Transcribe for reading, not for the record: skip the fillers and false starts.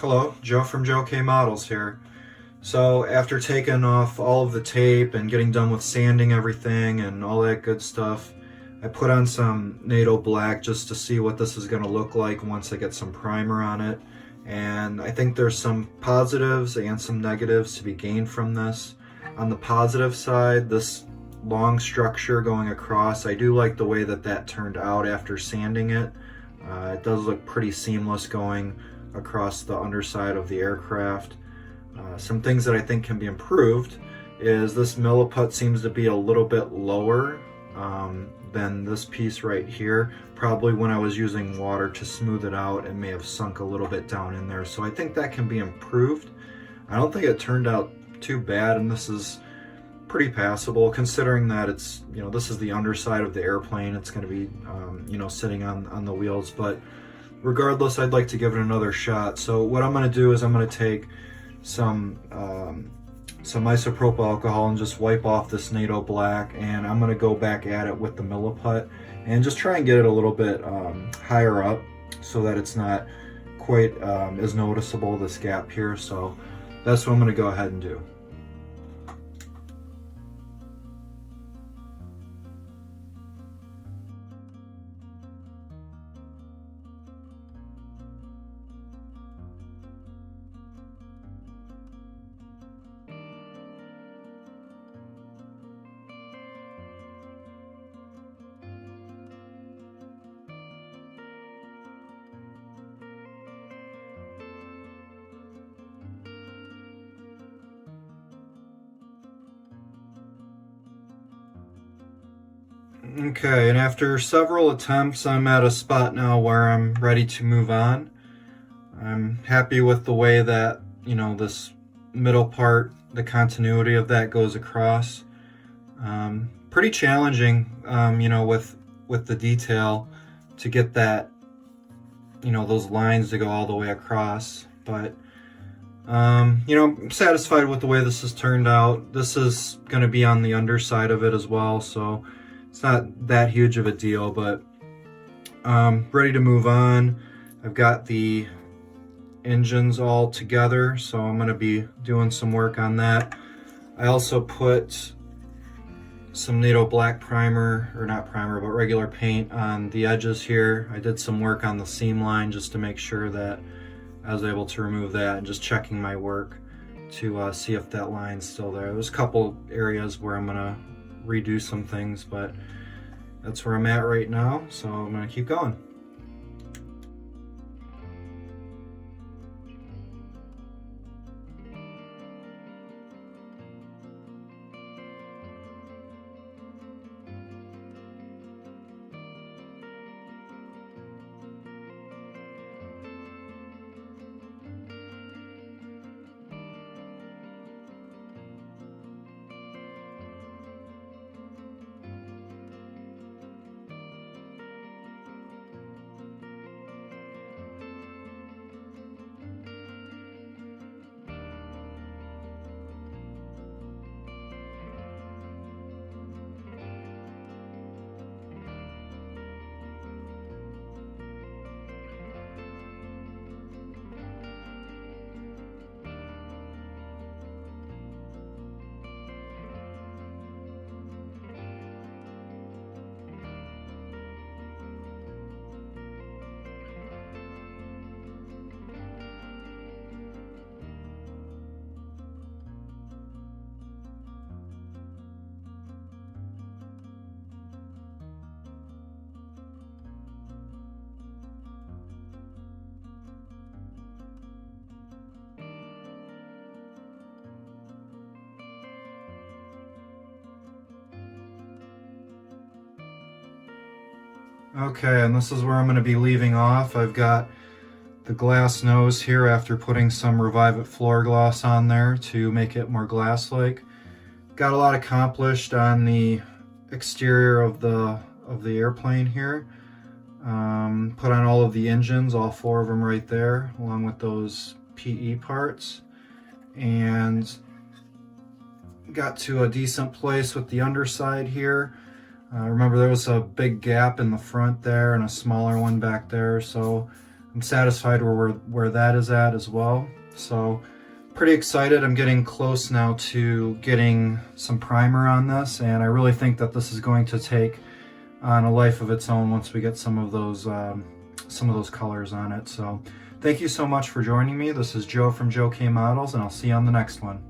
Hello, Joe from Joe K Models here. So after taking off all of the tape and getting done with sanding everything and all that good stuff, I put on some NATO black just to see what this is going to look like once I get some primer on it. And I think there's some positives and some negatives to be gained from this. On the positive side, this long structure going across, I do like the way that turned out after sanding it. It does look pretty seamless going across the underside of the aircraft. Some things that I think can be improved is this milliput seems to be a little bit lower than this piece right here. Probably when I was using water to smooth it out, it may have sunk a little bit down in there. So I think that can be improved. I don't think it turned out too bad, and this is pretty passable considering that it's, this is the underside of the airplane. It's going to be, sitting on the wheels, but regardless, I'd like to give it another shot. So what I'm going to do is I'm going to take some isopropyl alcohol and just wipe off this NATO black, and I'm going to go back at it with the milliput and just try and get it a little bit higher up so that it's not quite as noticeable, this gap here. So that's what I'm going to go ahead and do. Okay, and after several attempts, I'm at a spot now where I'm ready to move on. I'm happy with the way that, this middle part, the continuity of that goes across. Pretty challenging, with the detail to get that, those lines to go all the way across. But, I'm satisfied with the way this has turned out. This is going to be on the underside of it as well, so it's not that huge of a deal, but ready to move on. I've got the engines all together, so I'm going to be doing some work on that. I also put some NATO black primer, or not primer, but regular paint on the edges here. I did some work on the seam line just to make sure that I was able to remove that, and just checking my work to see if that line's still there. There's a couple areas where I'm going to redo some things, but that's where I'm at right now, so I'm going to keep going. Okay, and this is where I'm going to be leaving off. I've got the glass nose here after putting some Revive It floor gloss on there to make it more glass-like. Got a lot accomplished on the exterior of the airplane here. Put on all of the engines, all four of them right there, along with those PE parts. And got to a decent place with the underside here. Remember, there was a big gap in the front there and a smaller one back there, so I'm satisfied where that is at as well. So pretty excited. I'm getting close now to getting some primer on this, and I really think that this is going to take on a life of its own once we get some of those colors on it. So thank you so much for joining me. This is Joe from Joe K Models, and I'll see you on the next one.